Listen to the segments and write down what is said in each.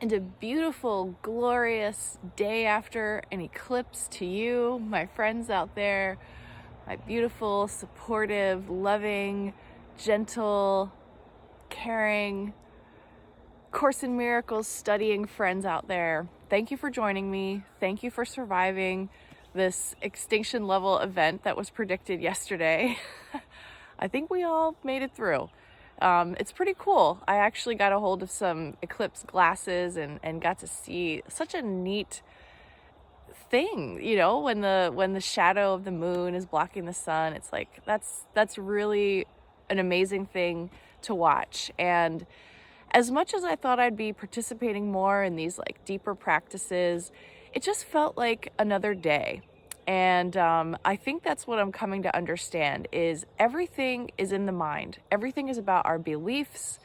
And a beautiful, glorious day after an eclipse to you, my friends out there, my beautiful, supportive, loving, gentle, caring, Course in Miracles studying friends out there. Thank you for joining me. Thank you for surviving this extinction level event that was predicted yesterday. I think we all made it through. It's pretty cool. I actually got a hold of some eclipse glasses and got to see such a neat thing, when the shadow of the moon is blocking the sun. It's like that's really an amazing thing to watch. And as much as I thought I'd be participating more in these like deeper practices, it just felt like another day. And I think that's what I'm coming to understand is everything is in the mind. Everything is about our beliefs.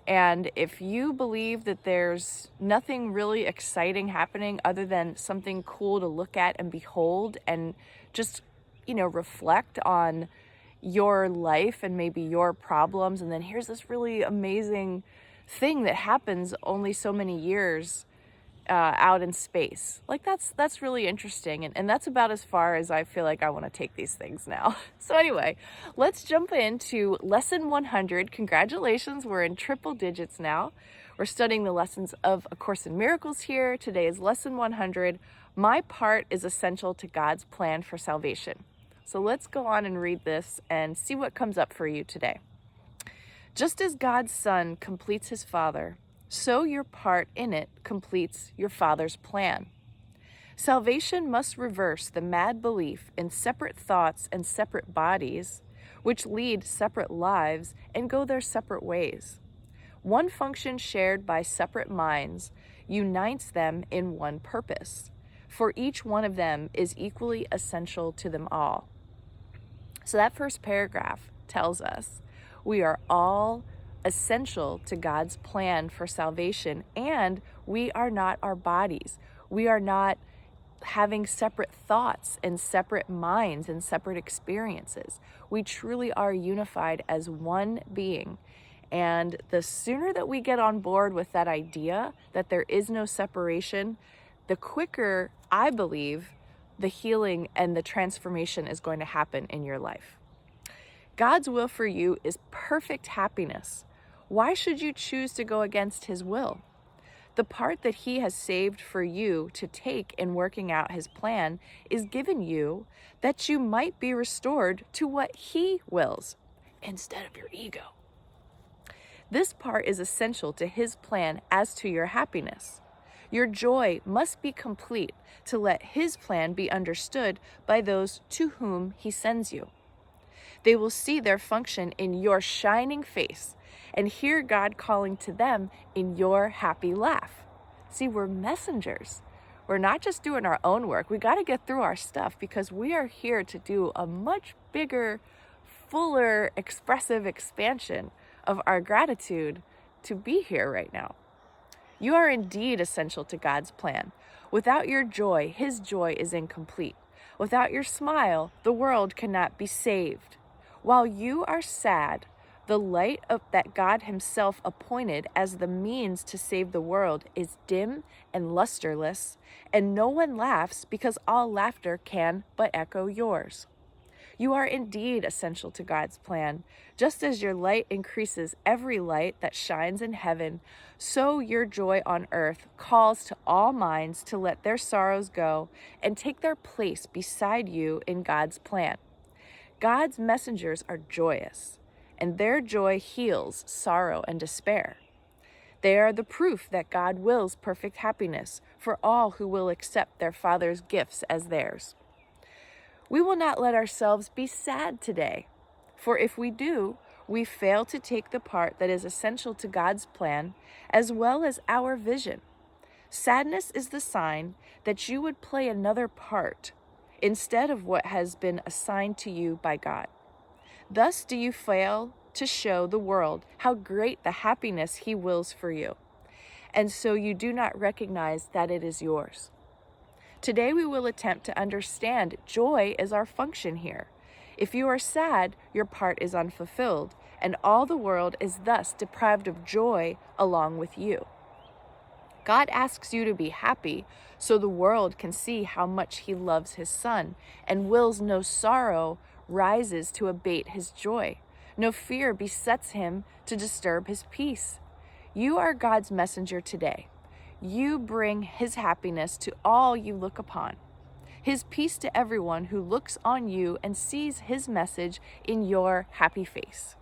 And if you believe that there's nothing really exciting happening other than something cool to look at and behold and just, reflect on your life and maybe your problems, and then here's this really amazing thing that happens only so many years out in space. Like that's really interesting, and that's about as far as I feel like I want to take these things now. So anyway, let's jump into lesson 100. Congratulations, we're in triple digits now. We're studying the lessons of A Course in Miracles here. Today is lesson 100. My part is essential to God's plan for salvation. So let's go on and read this and see what comes up for you today. Just as God's Son completes his Father, so your part in it completes your Father's plan. Salvation must reverse the mad belief in separate thoughts and separate bodies, which lead separate lives and go their separate ways. One function shared by separate minds unites them in one purpose, for each one of them is equally essential to them all. So that first paragraph tells us we are all essential to God's plan for salvation, and we are not our bodies. We are not having separate thoughts and separate minds and separate experiences. We truly are unified as one being. And the sooner that we get on board with that idea that there is no separation, the quicker, I believe, the healing and the transformation is going to happen in your life. God's will for you is perfect happiness. Why should you choose to go against his will? The part that he has saved for you to take in working out his plan is given you that you might be restored to what he wills instead of your ego. This part is essential to his plan as to your happiness. Your joy must be complete to let his plan be understood by those to whom he sends you. They will see their function in your shining face and hear God calling to them in your happy laugh. See, we're messengers. We're not just doing our own work. We got to get through our stuff because we are here to do a much bigger, fuller, expressive expansion of our gratitude to be here right now. You are indeed essential to God's plan. Without your joy, his joy is incomplete. Without your smile, the world cannot be saved. While you are sad, the light that God himself appointed as the means to save the world is dim and lusterless, and no one laughs because all laughter can but echo yours. You are indeed essential to God's plan. Just as your light increases every light that shines in heaven, so your joy on earth calls to all minds to let their sorrows go and take their place beside you in God's plan. God's messengers are joyous, and their joy heals sorrow and despair. They are the proof that God wills perfect happiness for all who will accept their Father's gifts as theirs. We will not let ourselves be sad today, for if we do, we fail to take the part that is essential to God's plan as well as our vision. Sadness is the sign that you would play another part instead of what has been assigned to you by God. Thus do you fail to show the world how great the happiness he wills for you, and so you do not recognize that it is yours. Today we will attempt to understand joy as our function here. If you are sad, your part is unfulfilled, and all the world is thus deprived of joy along with you. God asks you to be happy so the world can see how much he loves his son, and wills no sorrow rises to abate his joy. No fear besets him to disturb his peace. You are God's messenger today. You bring his happiness to all you look upon, his peace to everyone who looks on you and sees his message in your happy face.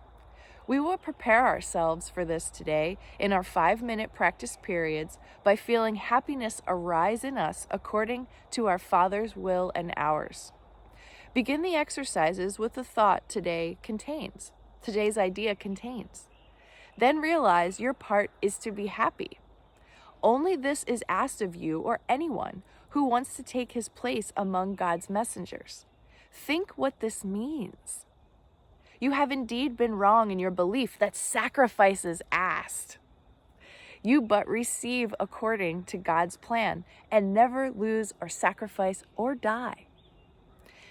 We will prepare ourselves for this today in our 5-minute practice periods by feeling happiness arise in us according to our Father's will and ours. Begin the exercises with the thought today's idea contains. Then realize your part is to be happy. Only this is asked of you or anyone who wants to take his place among God's messengers. Think what this means. You have indeed been wrong in your belief that sacrifice is asked. You but receive according to God's plan and never lose or sacrifice or die.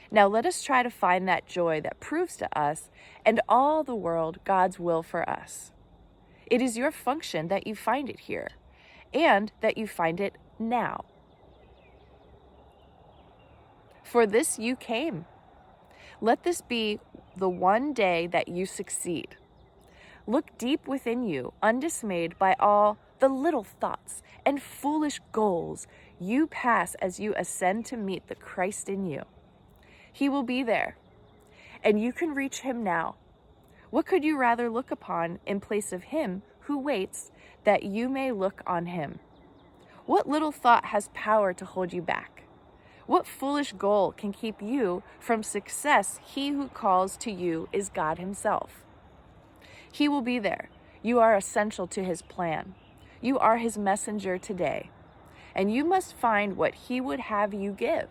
Now let us try to find that joy that proves to us and all the world God's will for us. It is your function that you find it here, and that you find it now. For this you came. Let this be the one day that you succeed. Look deep within you, undismayed by all the little thoughts and foolish goals you pass as you ascend to meet the Christ in you. He will be there, and you can reach him now. What could you rather look upon in place of him who waits that you may look on him? What little thought has power to hold you back? What foolish goal can keep you from success? He who calls to you is God himself. He will be there. You are essential to his plan. You are his messenger today, and you must find what he would have you give.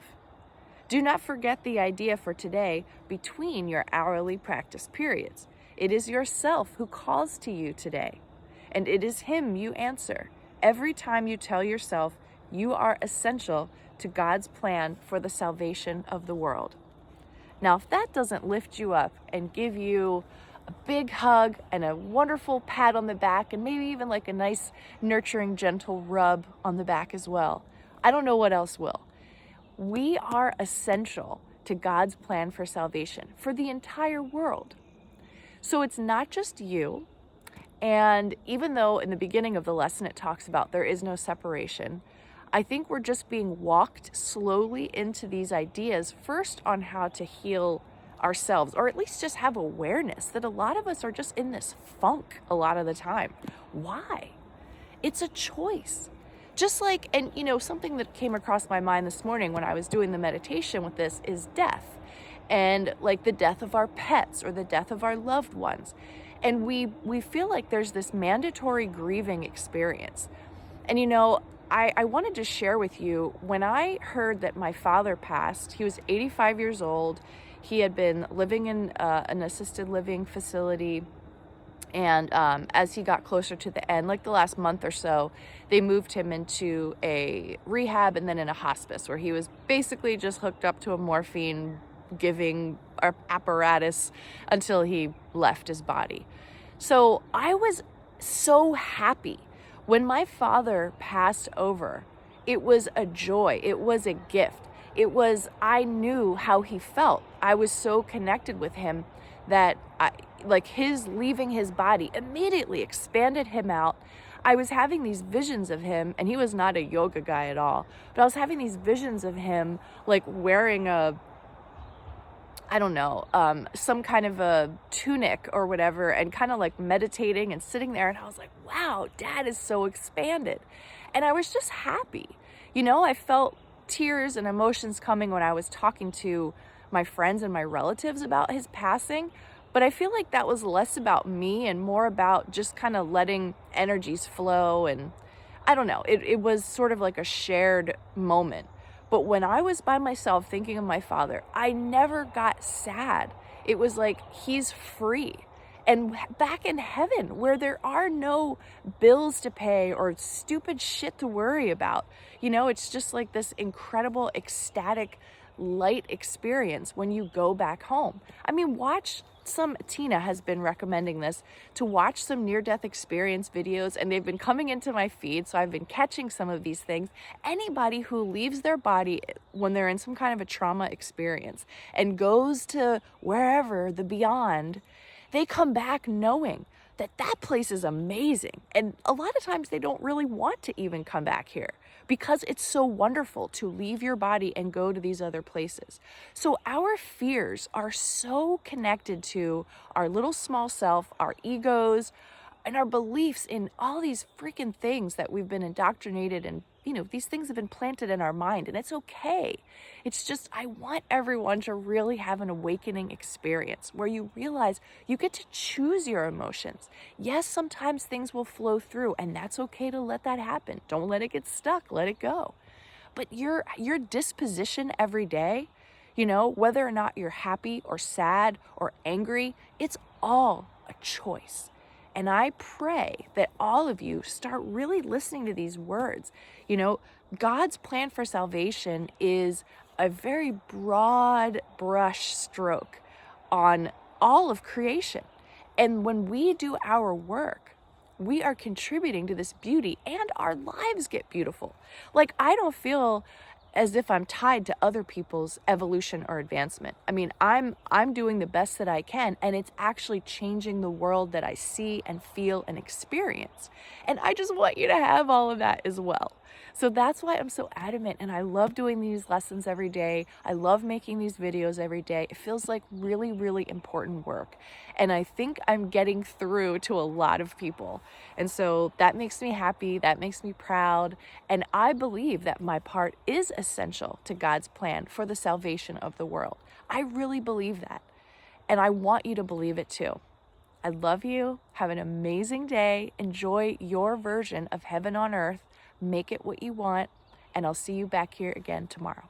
Do not forget the idea for today between your hourly practice periods. It is yourself who calls to you today, and it is him you answer every time you tell yourself you are essential to God's plan for the salvation of the world. Now, if that doesn't lift you up and give you a big hug and a wonderful pat on the back, and maybe even like a nice, nurturing, gentle rub on the back as well, I don't know what else will. We are essential to God's plan for salvation for the entire world. So it's not just you. And even though in the beginning of the lesson it talks about there is no separation, I think we're just being walked slowly into these ideas, first on how to heal ourselves, or at least just have awareness that a lot of us are just in this funk a lot of the time. Why? It's a choice. Just like, and something that came across my mind this morning when I was doing the meditation with this is death, and like the death of our pets or the death of our loved ones. And we feel like there's this mandatory grieving experience. And I wanted to share with you, when I heard that my father passed, he was 85 years old. He had been living in an assisted living facility. And as he got closer to the end, like the last month or so, they moved him into a rehab and then in a hospice where he was basically just hooked up to a morphine giving apparatus until he left his body. So I was so happy when my father passed over. It was a joy. It was a gift. I knew how he felt. I was so connected with him that his leaving his body immediately expanded him out. I was having these visions of him, and he was not a yoga guy at all, but I was having these visions of him like wearing some kind of a tunic or whatever, and kind of like meditating and sitting there. And I was like, wow, Dad is so expanded. And I was just happy. I felt tears and emotions coming when I was talking to my friends and my relatives about his passing. But I feel like that was less about me and more about just kind of letting energies flow. And I don't know, it was sort of like a shared moment. But when I was by myself thinking of my father, I never got sad. It was like he's free and back in heaven where there are no bills to pay or stupid shit to worry about. It's just like this incredible ecstatic light experience when you go back home. I mean, Tina has been recommending this, to watch some near-death experience videos, and they've been coming into my feed, so I've been catching some of these things. Anybody who leaves their body when they're in some kind of a trauma experience and goes to wherever, the beyond, they come back knowing that that place is amazing. And a lot of times they don't really want to even come back here because it's so wonderful to leave your body and go to these other places. So our fears are so connected to our little small self, our egos, and our beliefs in all these freaking things that we've been indoctrinated and these things have been planted in our mind, and it's okay. It's just, I want everyone to really have an awakening experience where you realize you get to choose your emotions. Yes, sometimes things will flow through, and that's okay to let that happen. Don't let it get stuck, let it go. But your disposition every day, whether or not you're happy or sad or angry, it's all a choice. And I pray that all of you start really listening to these words. God's plan for salvation is a very broad brush stroke on all of creation. And when we do our work, we are contributing to this beauty, and our lives get beautiful. Like, I don't feel as if I'm tied to other people's evolution or advancement. I mean, I'm doing the best that I can, and it's actually changing the world that I see and feel and experience. And I just want you to have all of that as well. So that's why I'm so adamant, and I love doing these lessons every day. I love making these videos every day. It feels like really, really important work. And I think I'm getting through to a lot of people. And so that makes me happy, that makes me proud. And I believe that my part is essential to God's plan for the salvation of the world. I really believe that. And I want you to believe it too. I love you. Have an amazing day. Enjoy your version of heaven on earth. Make it what you want. And I'll see you back here again tomorrow.